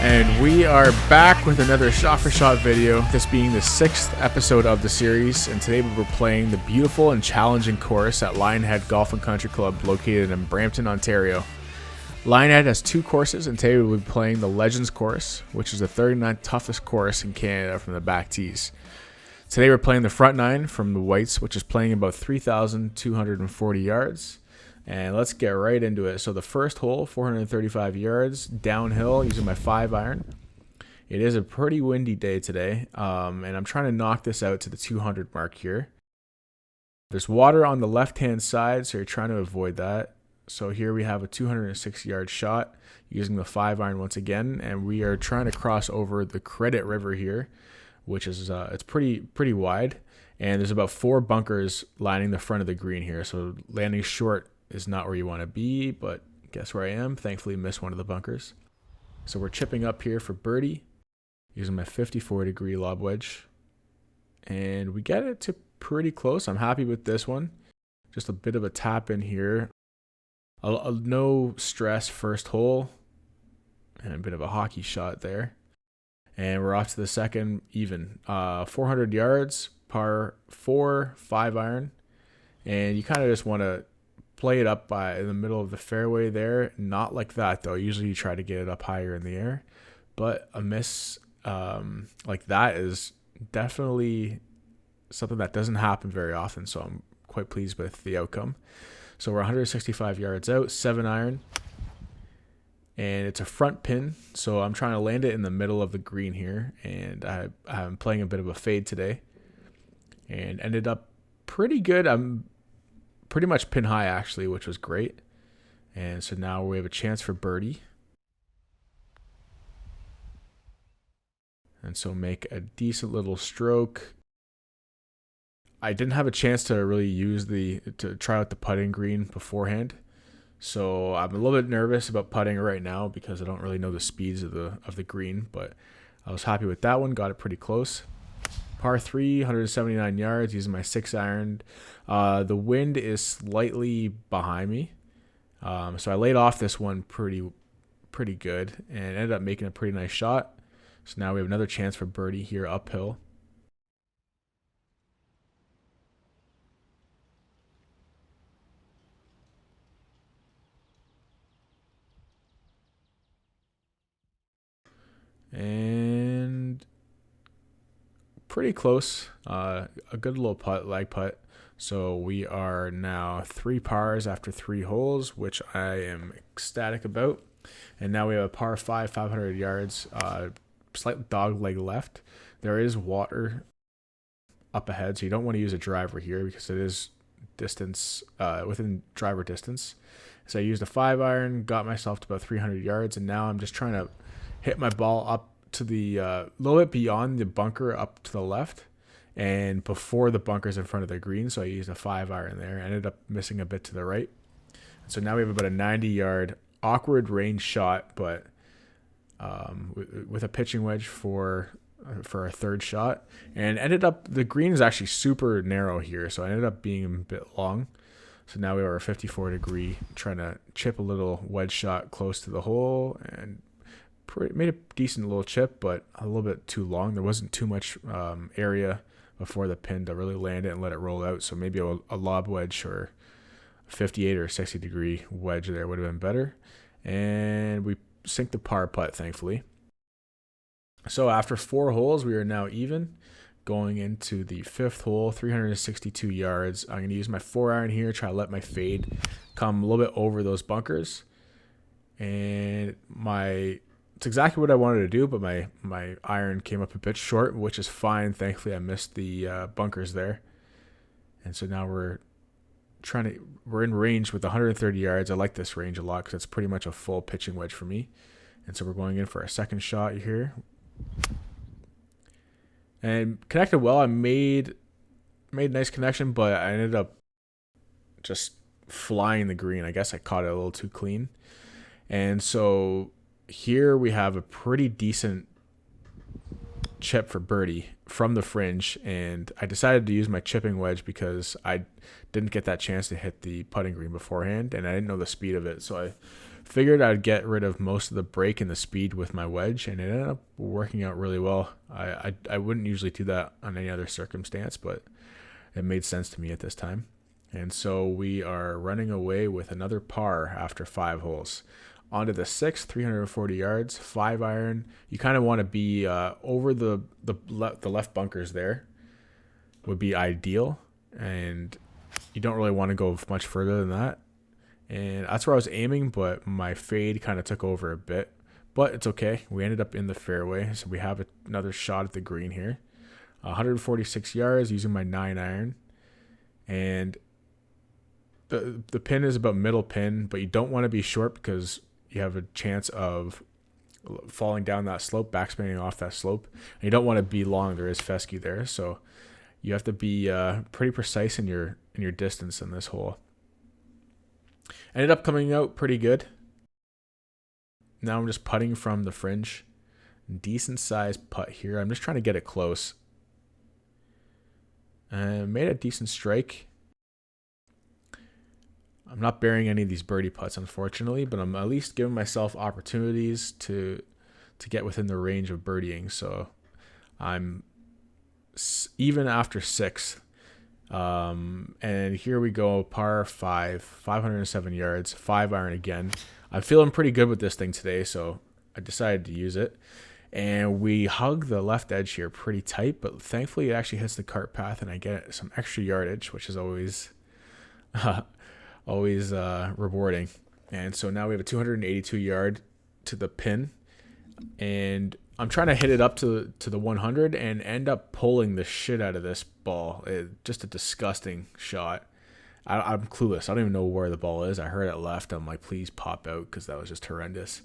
And we are back with another shot-for-shot video, this being the 6th episode of the series, and today we were playing the beautiful and challenging course at Lionhead Golf and Country Club located in Brampton, Ontario. Lionhead has two courses, and today we will be playing the Legends course, which is the 39th toughest course in Canada from the back tees. Today we're playing the front nine from the whites, which is playing about 3,240 yards. And let's get right into it. So the first hole, 435 yards, downhill using my 5-iron. It is a pretty windy day today, and I'm trying to knock this out to the 200 mark here. There's water on the left-hand side, so you're trying to avoid that. So here we have a 206-yard shot using the 5-iron once again, and we are trying to cross over the Credit River here, which is it's pretty wide, and there's about 4 bunkers lining the front of the green here. So landing short is not where you want to be, but guess where I am? Thankfully missed one of the bunkers. So we're chipping up here for birdie using my 54-degree lob wedge, and we get it to pretty close. I'm happy with this one. Just a bit of a tap in here. No stress first hole, and a bit of a hockey shot there. And we're off to the second, even 400 yards, par 4, 5-iron, and you kind of just want to play it up by in the middle of the fairway there. Not like that though. Usually you try to get it up higher in the air, but a miss like that is definitely something that doesn't happen very often. So I'm quite pleased with the outcome. So we're 165 yards out, 7-iron, and it's a front pin. So I'm trying to land it in the middle of the green here, and I'm playing a bit of a fade today, and ended up pretty good. I'm pretty much pin high actually, which was great. And so now we have a chance for birdie. And so make a decent little stroke. I didn't have a chance to really to try out the putting green beforehand. So I'm a little bit nervous about putting right now because I don't really know the speeds of the green, but I was happy with that one, got it pretty close. Par 3, 179 yards using my 6-iron. The wind is slightly behind me, so I laid off this one pretty good and ended up making a pretty nice shot. So now we have another chance for birdie here uphill. And pretty close, a good little lag putt. So we are now 3 pars after 3 holes, which I am ecstatic about. And now we have a par 5, 500 yards, slight dog leg left. There is water up ahead, so you don't want to use a driver here because it is distance within driver distance. So I used a 5-iron, got myself to about 300 yards, and now I'm just trying to hit my ball up to the little bit beyond the bunker up to the left and before the bunkers in front of the green. So I used a 5-iron there. I ended up missing a bit to the right. So now we have about a 90-yard awkward range shot, but with a pitching wedge for our third shot, and ended up the green is actually super narrow here, so I ended up being a bit long. So now we are a 54-degree, trying to chip a little wedge shot close to the hole, and made a decent little chip, but a little bit too long. There wasn't too much area before the pin to really land it and let it roll out. So maybe a lob wedge or 58 or 60-degree wedge there would have been better. And we sink the par putt, thankfully. So after 4 holes, we are now even. Going into the 5th hole, 362 yards. I'm going to use my 4-iron here, try to let my fade come a little bit over those bunkers. And it's exactly what I wanted to do, but my iron came up a bit short, which is fine. Thankfully, I missed the bunkers there. And so now we're in range with 130 yards. I like this range a lot because it's pretty much a full pitching wedge for me. And so we're going in for a second shot here. And connected well. I made a nice connection, but I ended up just flying the green. I guess I caught it a little too clean. And so here we have a pretty decent chip for birdie from the fringe, and I decided to use my chipping wedge because I didn't get that chance to hit the putting green beforehand, and I didn't know the speed of it, so I Figured I'd get rid of most of the break and the speed with my wedge, and it ended up working out really well. I wouldn't usually do that on any other circumstance, but it made sense to me at this time. And so we are running away with another par after 5 holes. On to the 6th, 340 yards, 5-iron. You kind of want to be over the left bunkers there would be ideal, and you don't really want to go much further than that. And that's where I was aiming, but my fade kind of took over a bit. But it's okay. We ended up in the fairway, so we have another shot at the green here. 146 yards using my 9-iron. And the pin is about middle pin, but you don't want to be short because you have a chance of falling down that slope, backspinning off that slope. And you don't want to be long. There is fescue there, so you have to be pretty precise in your distance in this hole. Ended up coming out pretty good. Now I'm just putting from the fringe. Decent sized putt here. I'm just trying to get it close. And made a decent strike. I'm not burying any of these birdie putts, unfortunately, but I'm at least giving myself opportunities to get within the range of birdieing. So I'm even after 6. And here we go, par 5, 507 yards, 5-iron again. I'm feeling pretty good with this thing today, so I decided to use it. And we hug the left edge here pretty tight, but thankfully it actually hits the cart path, and I get some extra yardage, which is always rewarding. And so now we have a 282 yard to the pin, and I'm trying to hit it up to the 100 and end up pulling the shit out of this ball. Just a disgusting shot. I'm clueless. I don't even know where the ball is. I heard it left. I'm like, please pop out, because that was just horrendous.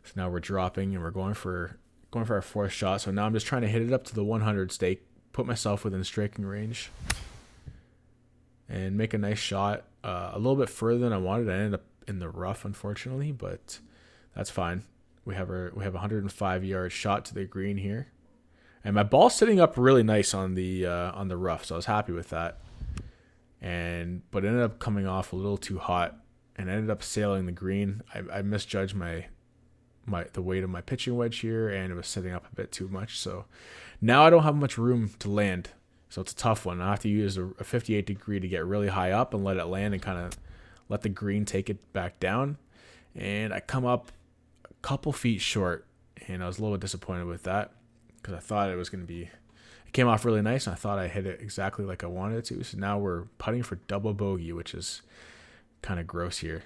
So now we're dropping and we're going for our 4th shot. So now I'm just trying to hit it up to the 100 stake, put myself within striking range, and make a nice shot. A little bit further than I wanted. I ended up in the rough, unfortunately, but that's fine. We have a 105 yard shot to the green here, and my ball's sitting up really nice on the rough, so I was happy with that. But it ended up coming off a little too hot, and ended up sailing the green. I misjudged the weight of my pitching wedge here, and it was sitting up a bit too much. So now I don't have much room to land, so it's a tough one. I have to use a 58 degree to get really high up and let it land and kind of let the green take it back down. And I come up a couple feet short, and I was a little bit disappointed with that, because I thought it came off really nice, and I thought I hit it exactly like I wanted it to. So now we're putting for double bogey, which is kind of gross here.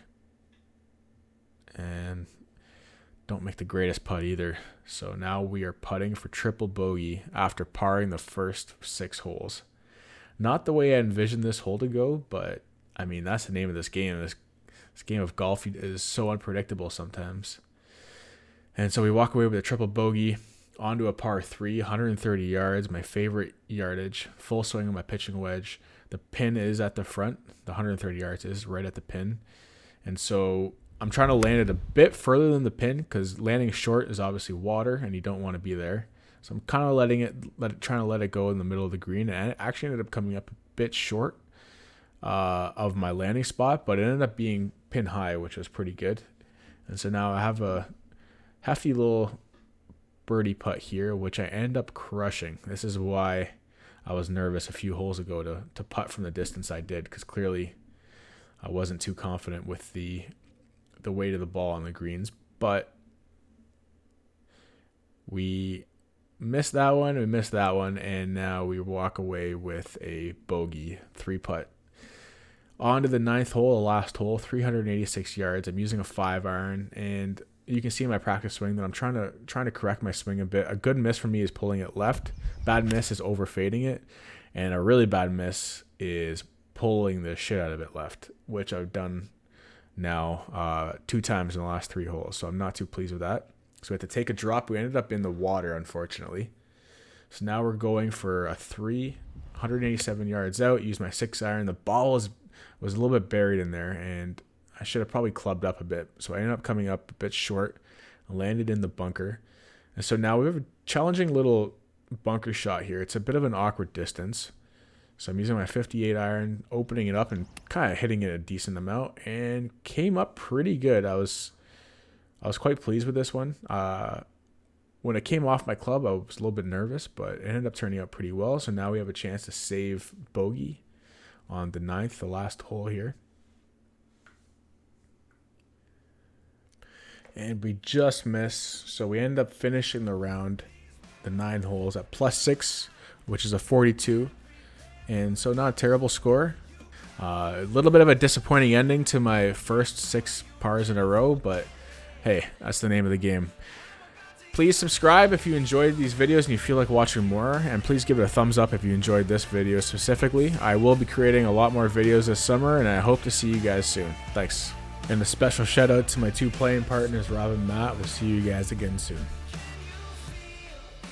And don't make the greatest putt either. So now we are putting for triple bogey after parring the first 6 holes. Not the way I envisioned this hole to go, but I mean, that's the name of this game. This game of golf is so unpredictable sometimes. And so we walk away with a triple bogey onto a par 3, 130 yards, my favorite yardage, full swing of my pitching wedge. The pin is at the front. The 130 yards is right at the pin. And so I'm trying to land it a bit further than the pin, because landing short is obviously water, and you don't want to be there. So I'm kind of trying to let it go in the middle of the green, and it actually ended up coming up a bit short of my landing spot, but it ended up being pin high, which was pretty good. And so now I have a hefty little birdie putt here, which I end up crushing. This is why I was nervous a few holes ago to putt from the distance I did, because clearly I wasn't too confident with the weight of the ball on the greens. But we missed that one, and now we walk away with a bogey 3-putt. On to the 9th hole, the last hole, 386 yards. I'm using a 5-iron, and you can see in my practice swing that I'm trying to correct my swing a bit. A good miss for me is pulling it left. Bad miss is overfading it, and a really bad miss is pulling the shit out of it left, which I've done now 2 times in the last 3 holes. So I'm not too pleased with that. So we had to take a drop. We ended up in the water, unfortunately. So now we're going for a 3, 187 yards out. Use my 6-iron. The ball was a little bit buried in there, and I should have probably clubbed up a bit. So I ended up coming up a bit short, landed in the bunker. And so now we have a challenging little bunker shot here. It's a bit of an awkward distance. So I'm using my 58 iron, opening it up and kind of hitting it a decent amount, and came up pretty good. I was quite pleased with this one. When it came off my club, I was a little bit nervous, but it ended up turning out pretty well. So now we have a chance to save bogey on the 9th, the last hole here. And we just missed. So we ended up finishing the round, the 9 holes at +6, which is a 42. And so not a terrible score. A little bit of a disappointing ending to my first 6 pars in a row, but hey, that's the name of the game. Please subscribe if you enjoyed these videos and you feel like watching more, and please give it a thumbs up if you enjoyed this video specifically. I will be creating a lot more videos this summer, and I hope to see you guys soon. Thanks. And a special shout out to my 2 playing partners, Rob and Matt. We'll see you guys again soon.